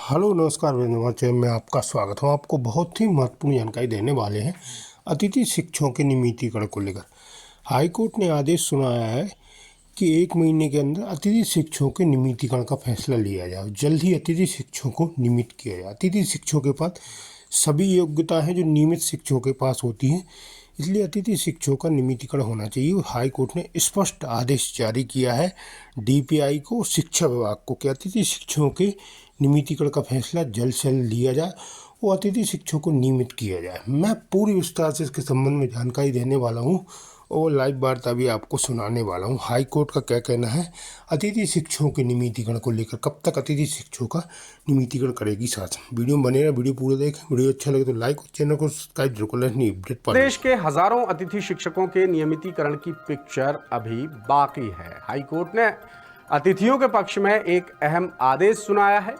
Hello नमस्कार विनोद में आपका स्वागत हूँ। आपको बहुत ही महत्वपूर्ण जानकारी देने वाले हैं अतिथि शिक्षकों के नियमितीकरण को लेकर। हाई कोर्ट ने आदेश सुनाया है कि 1 महीने के अंदर अतिथि शिक्षकों के नियमितीकरण का फैसला लिया जाए। जल्द ही अतिथि शिक्षकों को नियमित किया जाए। अतिथि शिक्षकों के पास सभी योग्यता है जो नियमित शिक्षकों के पास होती हैं, इसलिए अतिथि शिक्षकों का नियमितीकरण होना चाहिए। हाई कोर्ट ने स्पष्ट आदेश जारी किया है डीपीआई को, शिक्षा विभाग को, कि अतिथि शिक्षकों के नियमितीकरण का फैसला जल्द से जल्द लिया जाए और अतिथि शिक्षकों को नियमित किया जाए। मैं पूरी विस्तार से इसके संबंध में जानकारी देने वाला हूँ और लाइव वार्ता भी आपको सुनाने वाला हूँ। हाई कोर्ट का क्या कहना है अतिथि शिक्षकों के नियमितीकरण को लेकर, कब तक अतिथि शिक्षकों का नियमितीकरण करेगी शासन। वीडियो में बने रहे, वीडियो पूरा देखें। वीडियो अच्छा लगे तो लाइक और चैनल को सब्सक्राइब जरूर करें। अपडेट पर देश के हजारों अतिथि शिक्षकों के नियमितीकरण की पिक्चर अभी बाकी है। हाई कोर्ट ने अतिथियों के पक्ष में एक अहम आदेश सुनाया है।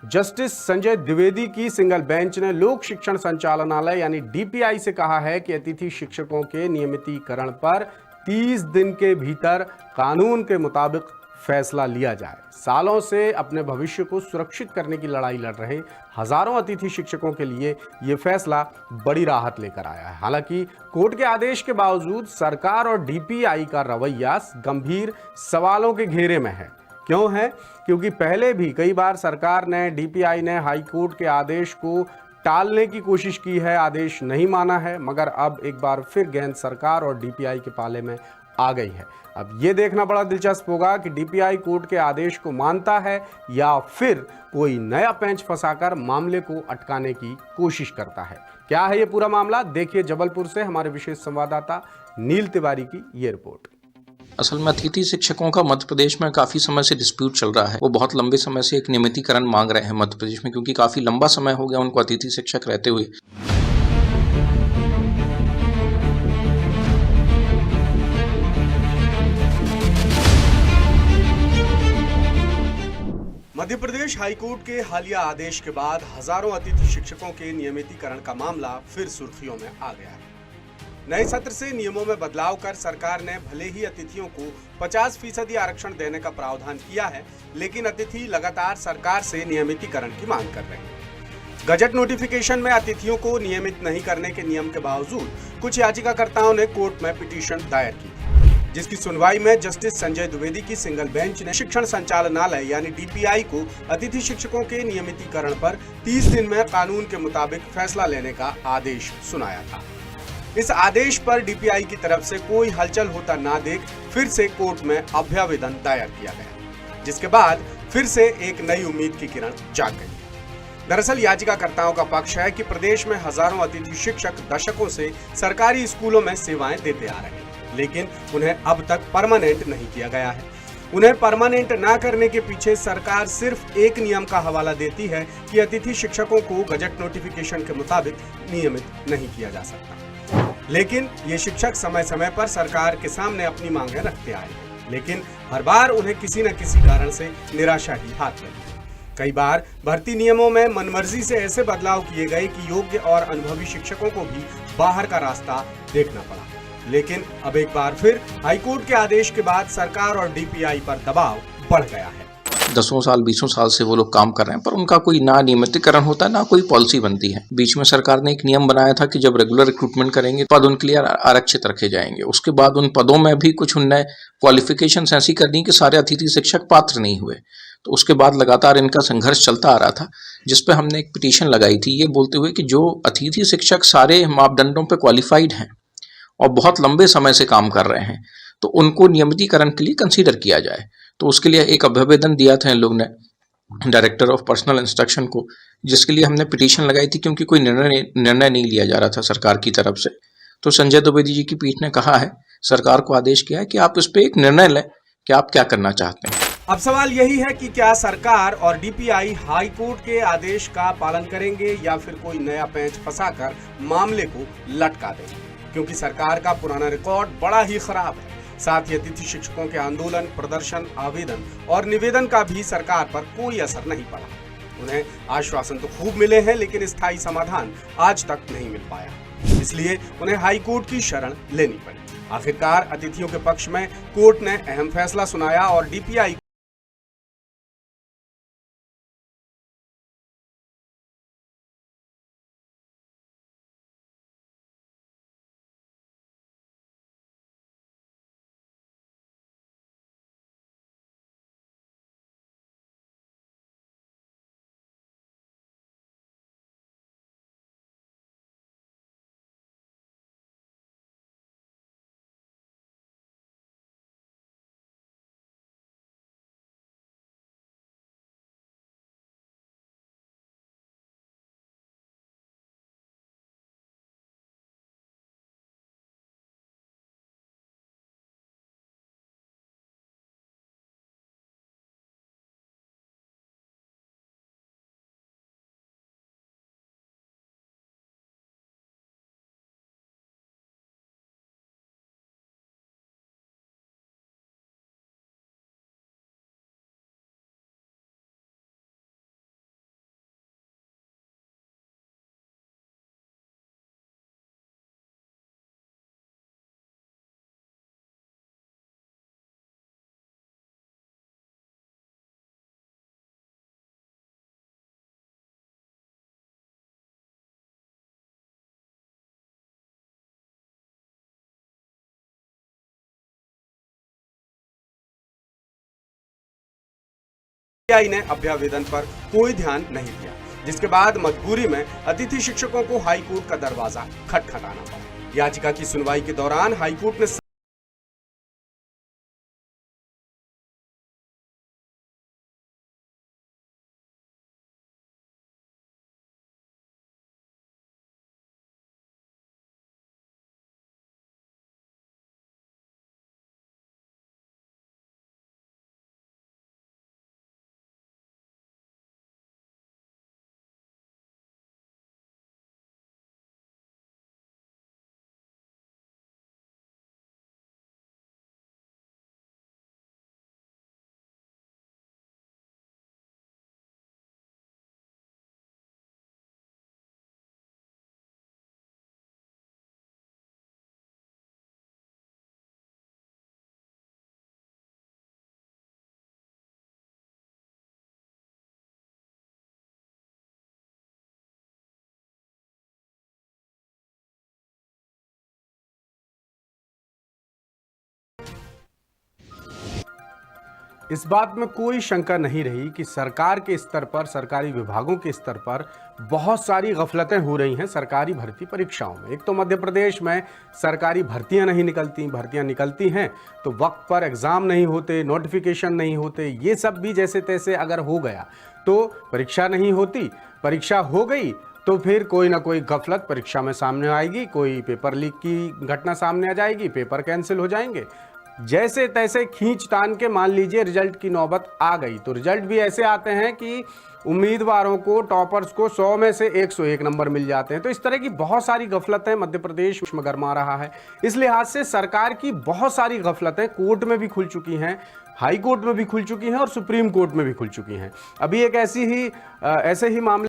जस्टिस संजय द्विवेदी की सिंगल बेंच ने लोक शिक्षण संचालनालय यानी डीपीआई से कहा है कि अतिथि शिक्षकों के नियमितीकरण पर 30 दिन के भीतर कानून के मुताबिक फैसला लिया जाए। सालों से अपने भविष्य को सुरक्षित करने की लड़ाई लड़ रहे हजारों अतिथि शिक्षकों के लिए यह फैसला बड़ी राहत लेकर आया है। हालांकि कोर्ट के आदेश के बावजूद सरकार और डीपीआई का रवैया गंभीर सवालों के घेरे में है। क्यों है? क्योंकि पहले भी कई बार सरकार ने, डीपीआई ने हाई कोर्ट के आदेश को टालने की कोशिश की है, आदेश नहीं माना है, मगर अब एक बार फिर गेंद सरकार और डीपीआई के पाले में आ गई है। अब ये देखना बड़ा दिलचस्प होगा कि डीपीआई कोर्ट के आदेश को मानता है या फिर कोई नया पेंच फंसाकर मामले को अटकाने की कोशिश करता है। क्या है ये पूरा मामला? देखिए जबलपुर से हमारे विशेष संवाददाता नील तिवारी की ये रिपोर्ट। असल में अतिथि शिक्षकों का मध्य प्रदेश में काफ़ी समय से डिस्प्यूट चल रहा है। वो बहुत लंबे समय से एक नियमितीकरण मांग रहे हैं मध्य प्रदेश में, क्योंकि काफ़ी लंबा समय हो गया उनको अतिथि शिक्षक रहते हुए। मध्य प्रदेश हाईकोर्ट के हालिया आदेश के बाद हजारों अतिथि शिक्षकों के नियमितीकरण का मामला फिर सुर्खियों में आ गया है। नए सत्र से नियमों में बदलाव कर सरकार ने भले ही अतिथियों को 50% आरक्षण देने का प्रावधान किया है, लेकिन अतिथि लगातार सरकार से नियमितीकरण की मांग कर रहे हैं। गजट नोटिफिकेशन में अतिथियों को नियमित नहीं करने के नियम के बावजूद कुछ याचिकाकर्ताओं ने कोर्ट में पिटीशन दायर की, जिसकी सुनवाई में जस्टिस संजय द्विवेदी की सिंगल बेंच ने शिक्षण संचालनालय यानी डीपीआई को अतिथि शिक्षकों के नियमितीकरण पर 30 दिन में कानून के मुताबिक फैसला लेने का आदेश सुनाया था। इस आदेश पर डीपीआई की तरफ से कोई हलचल होता ना देख फिर से कोर्ट में अभ्यावेदन दायर किया गया, जिसके बाद फिर से एक नई उम्मीद की किरण जाग गई। दरअसल याचिकाकर्ताओं का पक्ष है कि प्रदेश में हजारों अतिथि शिक्षक दशकों से सरकारी स्कूलों में सेवाएं देते आ रहे हैं, लेकिन उन्हें अब तक परमानेंट नहीं किया गया है। उन्हें परमानेंट ना करने के पीछे सरकार सिर्फ एक नियम का हवाला देती है कि अतिथि शिक्षकों को गजट नोटिफिकेशन के मुताबिक नियमित नहीं किया जा सकता। लेकिन ये शिक्षक समय समय पर सरकार के सामने अपनी मांगें रखते आए, लेकिन हर बार उन्हें किसी न किसी कारण से निराशा ही हाथ लगी। कई बार भर्ती नियमों में मनमर्जी से ऐसे बदलाव किए गए कि योग्य और अनुभवी शिक्षकों को भी बाहर का रास्ता देखना पड़ा। लेकिन अब एक बार फिर हाईकोर्ट के आदेश के बाद सरकार और डीपीआई पर दबाव बढ़ गया है। 10 साल 20 साल से वो लोग काम कर रहे हैं, पर उनका कोई ना नियमितीकरण होता है ना कोई पॉलिसी बनती है। बीच में सरकार ने एक नियम बनाया था कि जब रेगुलर रिक्रूटमेंट करेंगे पद उनके लिए आरक्षित रखे जाएंगे। उसके बाद उन पदों में भी कुछ उनने क्वालिफिकेशंस ऐसी कर दी कि सारे अतिथि शिक्षक पात्र नहीं हुए। तो उसके बाद लगातार इनका संघर्ष चलता आ रहा था, जिसपे हमने एक पिटीशन लगाई थी ये बोलते हुए कि जो अतिथि शिक्षक सारे मापदंडों पर क्वालिफाइड हैं और बहुत लंबे समय से काम कर रहे हैं, तो उनको नियमितीकरण के लिए कंसीडर किया जाए। तो उसके लिए एक अभ्यावेदन दिया था इन लोग ने डायरेक्टर ऑफ पर्सनल इंस्ट्रक्शन को, जिसके लिए हमने पिटीशन लगाई थी, क्योंकि कोई निर्णय नहीं लिया जा रहा था सरकार की तरफ से। तो संजय द्विवेदी जी की पीठ ने कहा है, सरकार को आदेश किया है कि आप इस पे एक निर्णय लें कि आप क्या करना चाहते हैं। अब सवाल यही है कि क्या सरकार और डीपीआई हाई कोर्ट के आदेश का पालन करेंगे या फिर कोई नया पेंच फंसाकर मामले को लटका देंगे, क्योंकि सरकार का पुराना रिकॉर्ड बड़ा ही खराब है। साथ ही अतिथि शिक्षकों के आंदोलन, प्रदर्शन, आवेदन और निवेदन का भी सरकार पर कोई असर नहीं पड़ा। उन्हें आश्वासन तो खूब मिले हैं, लेकिन स्थायी समाधान आज तक नहीं मिल पाया। इसलिए उन्हें हाई कोर्ट की शरण लेनी पड़ी। आखिरकार अतिथियों के पक्ष में कोर्ट ने अहम फैसला सुनाया और डीपीआई सीबीआई ने अभ्यावेदन पर कोई ध्यान नहीं दिया, जिसके बाद मजबूरी में अतिथि शिक्षकों को हाईकोर्ट का दरवाजा खटखटाना पड़ा। याचिका की सुनवाई के दौरान हाईकोर्ट ने इस बात में कोई शंका नहीं रही कि सरकार के स्तर पर, सरकारी विभागों के स्तर पर बहुत सारी गफलतें हो रही हैं सरकारी भर्ती परीक्षाओं में। एक तो मध्य प्रदेश में सरकारी भर्तियां नहीं निकलती, भर्तियां निकलती हैं तो वक्त पर एग्जाम नहीं होते, नोटिफिकेशन नहीं होते। ये सब भी जैसे तैसे अगर हो गया तो परीक्षा नहीं होती, परीक्षा हो गई तो फिर कोई ना कोई गफलत परीक्षा में सामने आएगी, कोई पेपर लीक की घटना सामने आ जाएगी, पेपर कैंसिल हो जाएंगे। जैसे तैसे खींच तान के मान लीजिए रिजल्ट की नौबत आ गई तो रिजल्ट भी ऐसे आते हैं कि उम्मीदवारों को, टॉपर्स को 100 में से 101 नंबर मिल जाते हैं। तो इस तरह की बहुत सारी गफलतें मध्य प्रदेश में गरमा रहा है। इस लिहाज से सरकार की बहुत सारी गफलतें कोर्ट में भी खुल चुकी हैं, हाई कोर्ट में भी खुल चुकी हैं और सुप्रीम कोर्ट में भी खुल चुकी हैं। अभी एक ऐसे ही मामले